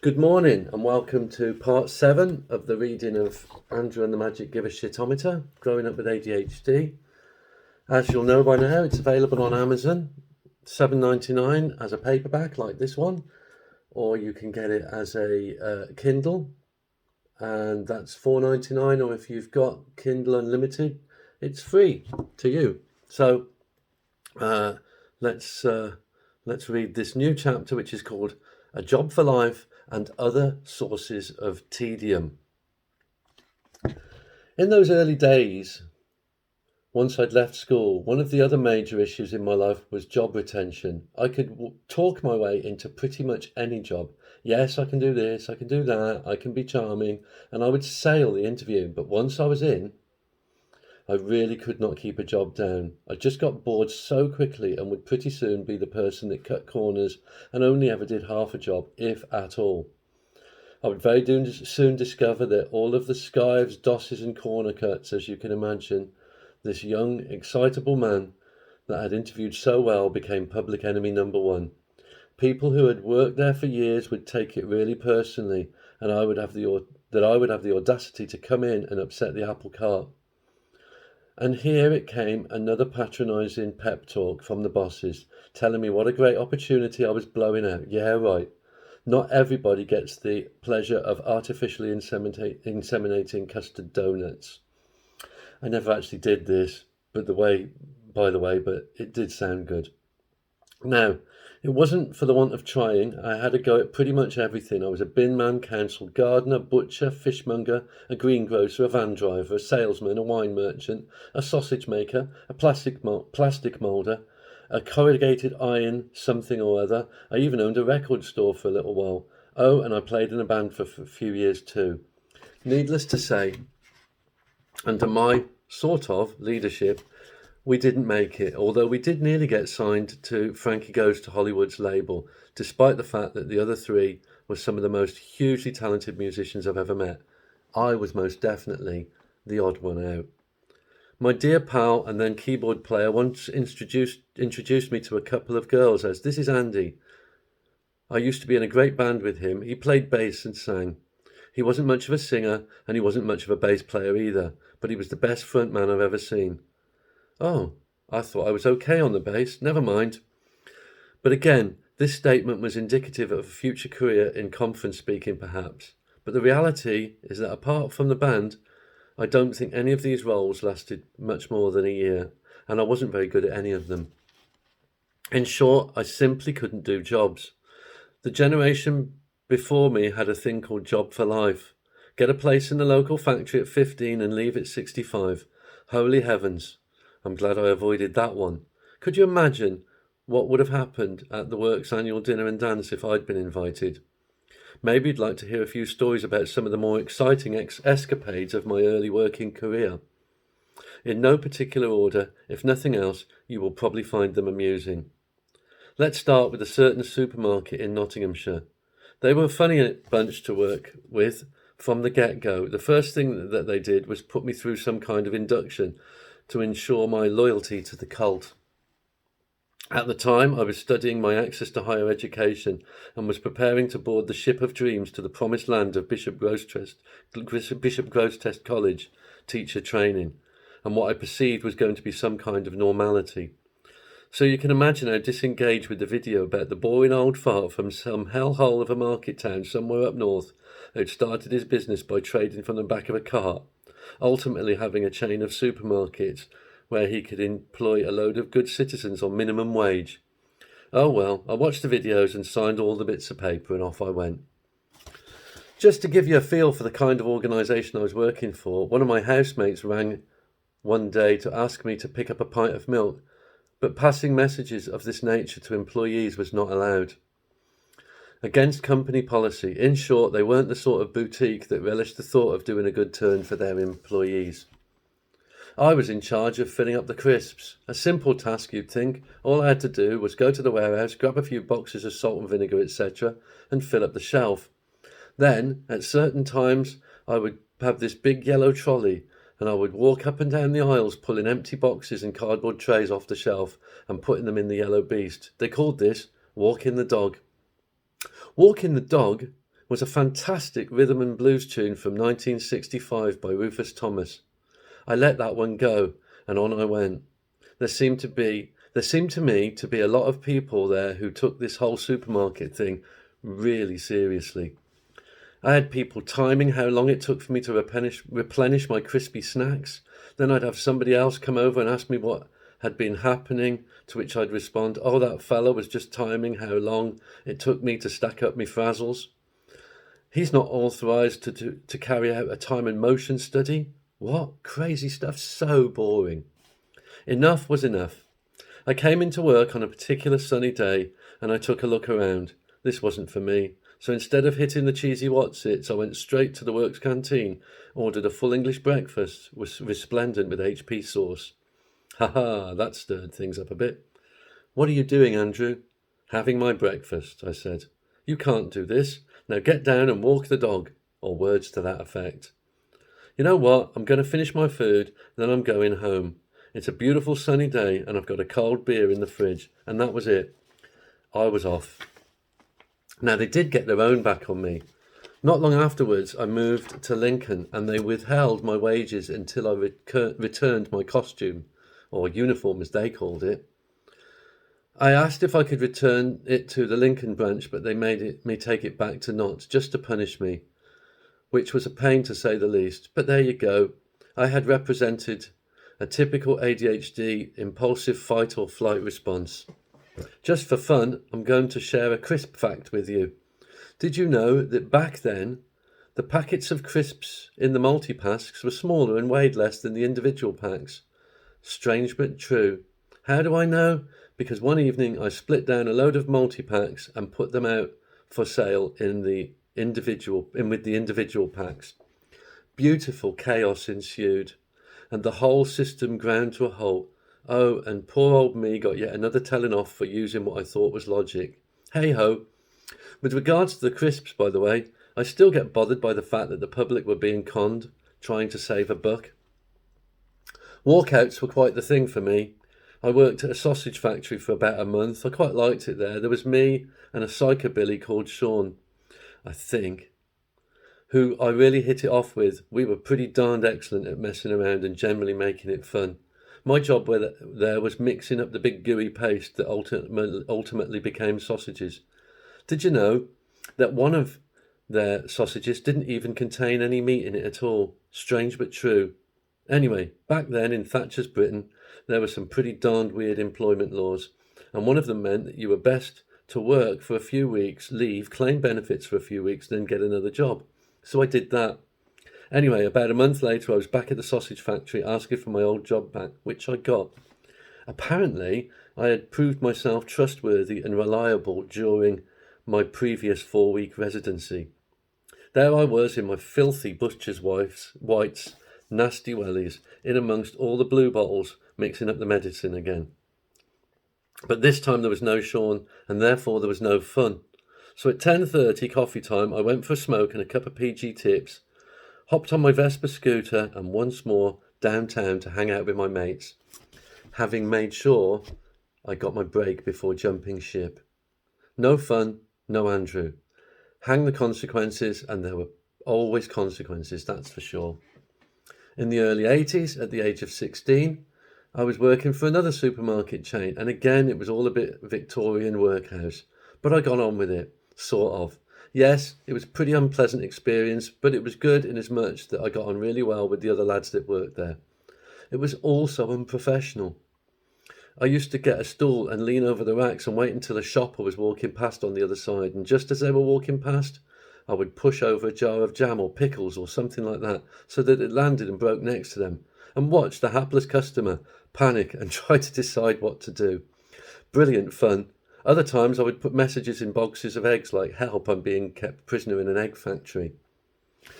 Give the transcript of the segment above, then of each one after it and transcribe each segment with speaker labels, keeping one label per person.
Speaker 1: Good morning and welcome to part 7 of the reading of Andrew and the Magic Giveashitometer, Growing Up with ADHD. As you'll know by now, it's available on Amazon, $7.99 as a paperback like this one, or you can get it as a Kindle, and that's $4.99, or if you've got Kindle Unlimited, it's free to you. So let's read this new chapter, which is called A Job for Life and Other Sources of Tedium. In those early days, once I'd left school, one of the other major issues in my life was job retention. I could talk my way into pretty much any job. Yes, I can do this, I can do that, I can be charming, and I would sail the interview. But once I was in, I really could not keep a job down. I just got bored so quickly and would pretty soon be the person that cut corners and only ever did half a job, if at all. I would very soon discover that all of the skives, dosses and corner cuts, as you can imagine, this young, excitable man that had interviewed so well became public enemy number one. People who had worked there for years would take it really personally, and I would have the audacity to come in and upset the apple cart. And here it came, another patronising pep talk from the bosses, telling me what a great opportunity I was blowing out. Yeah, right. Not everybody gets the pleasure of artificially inseminating custard donuts. I never actually did this, but but it did sound good. Now, it wasn't for the want of trying. I had a go at pretty much everything. I was a bin man, council, gardener, butcher, fishmonger, a greengrocer, a van driver, a salesman, a wine merchant, a sausage maker, a plastic moulder, a corrugated iron something or other. I even owned a record store for a little while. Oh, and I played in a band for a few years too. Needless to say, under my sort of leadership, we didn't make it, although we did nearly get signed to Frankie Goes to Hollywood's label, despite the fact that the other three were some of the most hugely talented musicians I've ever met. I was most definitely the odd one out. My dear pal and then keyboard player once introduced me to a couple of girls as, "This is Andy." I used to be in a great band with him. He played bass and sang. He wasn't much of a singer, and he wasn't much of a bass player either, but he was the best front man I've ever seen. Oh, I thought I was okay on the bass, never mind. But again, this statement was indicative of a future career in conference speaking perhaps. But the reality is that apart from the band, I don't think any of these roles lasted much more than a year, and I wasn't very good at any of them. In short, I simply couldn't do jobs. The generation before me had a thing called job for life. Get a place in the local factory at 15 and leave at 65. Holy heavens. I'm glad I avoided that one. Could you imagine what would have happened at the works annual dinner and dance if I'd been invited? Maybe you'd like to hear a few stories about some of the more exciting escapades of my early working career. In no particular order, if nothing else, you will probably find them amusing. Let's start with a certain supermarket in Nottinghamshire. They were a funny bunch to work with from the get-go. The first thing that they did was put me through some kind of induction to ensure my loyalty to the cult. At the time, I was studying my access to higher education and was preparing to board the ship of dreams to the promised land of Bishop Grosseteste College teacher training, and what I perceived was going to be some kind of normality. So you can imagine how disengaged with the video about the boring old fart from some hellhole of a market town somewhere up north who'd started his business by trading from the back of a cart, ultimately having a chain of supermarkets where he could employ a load of good citizens on minimum wage. Oh well, I watched the videos and signed all the bits of paper and off I went. Just to give you a feel for the kind of organisation I was working for, one of my housemates rang one day to ask me to pick up a pint of milk, but passing messages of this nature to employees was not allowed. Against company policy. In short, they weren't the sort of boutique that relished the thought of doing a good turn for their employees. I was in charge of filling up the crisps. A simple task, you'd think. All I had to do was go to the warehouse, grab a few boxes of salt and vinegar, etc., and fill up the shelf. Then, at certain times, I would have this big yellow trolley, and I would walk up and down the aisles pulling empty boxes and cardboard trays off the shelf and putting them in the yellow beast. They called this walking the dog. Walking the dog was a fantastic rhythm and blues tune from 1965 by Rufus Thomas. I let that one go, and on I went. There seemed to me to be a lot of people there who took this whole supermarket thing really seriously. I had people timing how long it took for me to replenish my crispy snacks. Then I'd have somebody else come over and ask me what had been happening, to which I'd respond, "Oh, that fellow was just timing how long it took me to stack up me frazzles. He's not authorised to carry out a time and motion study." What crazy stuff, so boring. Enough was enough. I came into work on a particular sunny day and I took a look around. This wasn't for me. So instead of hitting the cheesy Wotsits, I went straight to the works canteen, ordered a full English breakfast, was resplendent with HP sauce. Ha, that stirred things up a bit. "What are you doing, Andrew?" "Having my breakfast," I said. "You can't do this. Now get down and walk the dog," or words to that effect. "You know what? I'm going to finish my food, then I'm going home. It's a beautiful sunny day and I've got a cold beer in the fridge." And that was it. I was off. Now, they did get their own back on me. Not long afterwards, I moved to Lincoln and they withheld my wages until I returned my costume, or uniform as they called it. I asked if I could return it to the Lincoln branch, but they made me take it back to Notts just to punish me, which was a pain to say the least. But there you go. I had represented a typical ADHD impulsive fight or flight response. Just for fun, I'm going to share a crisp fact with you. Did you know that back then, the packets of crisps in the multi-packs were smaller and weighed less than the individual packs? Strange but true. How do I know? Because one evening I split down a load of multi-packs and put them out for sale with the individual packs. Beautiful chaos ensued, and the whole system ground to a halt. Oh, and poor old me got yet another telling off for using what I thought was logic. Hey ho. With regards to the crisps, by the way, I still get bothered by the fact that the public were being conned, trying to save a buck. Walkouts were quite the thing for me. I worked at a sausage factory for about a month. I quite liked it there. There was me and a psychobilly called Sean, I think, who I really hit it off with. We were pretty darned excellent at messing around and generally making it fun. My job there was mixing up the big gooey paste that ultimately became sausages. Did you know that one of their sausages didn't even contain any meat in it at all? Strange but true. Anyway, back then in Thatcher's Britain, there were some pretty darned weird employment laws, and one of them meant that you were best to work for a few weeks, leave, claim benefits for a few weeks, then get another job. So I did that. Anyway, about a month later, I was back at the sausage factory asking for my old job back, which I got. Apparently, I had proved myself trustworthy and reliable during my previous 4-week residency. There I was in my filthy butcher's whites, nasty wellies, in amongst all the blue bottles, mixing up the medicine again. But this time there was no Sean, and therefore there was no fun. So at 10:30 coffee time, I went for a smoke and a cup of PG tips, hopped on my Vespa scooter and once more downtown to hang out with my mates, having made sure I got my break before jumping ship. No fun, no Andrew. Hang the consequences, and there were always consequences, that's for sure. In the early 80s, at the age of 16, I was working for another supermarket chain, and again it was all a bit Victorian workhouse, but I got on with it, sort of. Yes, it was a pretty unpleasant experience, but it was good in as much that I got on really well with the other lads that worked there. It was also unprofessional. I used to get a stool and lean over the racks and wait until a shopper was walking past on the other side, and just as they were walking past, I would push over a jar of jam or pickles or something like that so that it landed and broke next to them, and watch the hapless customer panic and try to decide what to do. Brilliant fun. Other times I would put messages in boxes of eggs like "Help, I'm being kept prisoner in an egg factory."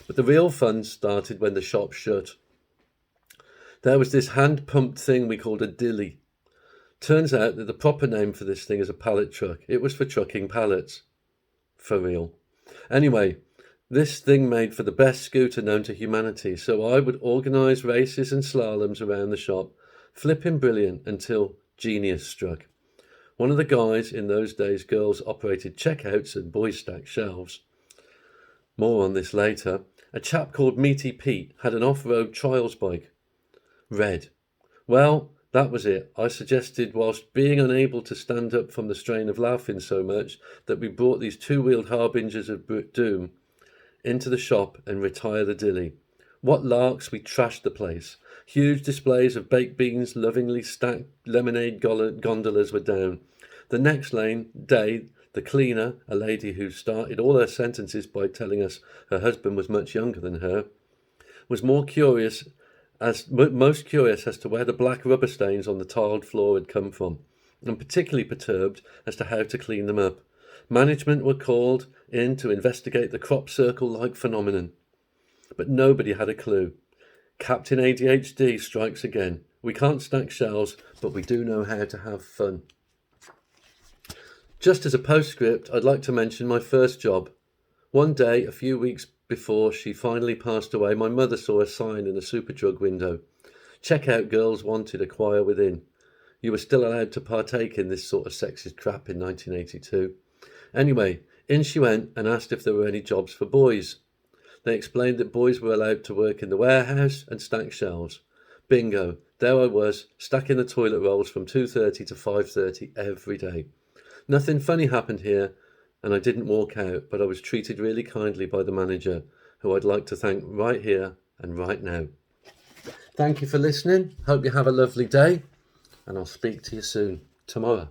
Speaker 1: But the real fun started when the shop shut. There was this hand-pumped thing we called a dilly. Turns out that the proper name for this thing is a pallet truck. It was for trucking pallets. For real. Anyway, this thing made for the best scooter known to humanity, so I would organise races and slaloms around the shop, flipping brilliant until genius struck. One of the guys, in those days girls operated checkouts and boys stacked shelves, More on this later. A chap called Meaty Pete had an off-road trials bike. Red. Well, that was it. I suggested, whilst being unable to stand up from the strain of laughing so much, that we brought these two-wheeled harbingers of doom into the shop and retire the dilly. What larks, we trashed the place. Huge displays of baked beans, lovingly stacked lemonade gondolas were down. The next day, the cleaner, a lady who started all her sentences by telling us her husband was much younger than her, was most curious as to where the black rubber stains on the tiled floor had come from, and particularly perturbed as to how to clean them up. Management were called in to investigate the crop circle-like phenomenon, but nobody had a clue. Captain ADHD strikes again. We can't stack shelves, but we do know how to have fun. Just as a postscript, I'd like to mention my first job. One day, a few weeks before she finally passed away, my mother saw a sign in a Superdrug window. Checkout girls wanted, a choir within. You were still allowed to partake in this sort of sexist crap in 1982. Anyway, in she went and asked if there were any jobs for boys. They explained that boys were allowed to work in the warehouse and stack shelves. Bingo, there I was, stacking the toilet rolls from 2:30 to 5:30 every day. Nothing funny happened here, and I didn't walk out, but I was treated really kindly by the manager, who I'd like to thank right here and right now. Thank you for listening. Hope you have a lovely day, and I'll speak to you soon, tomorrow.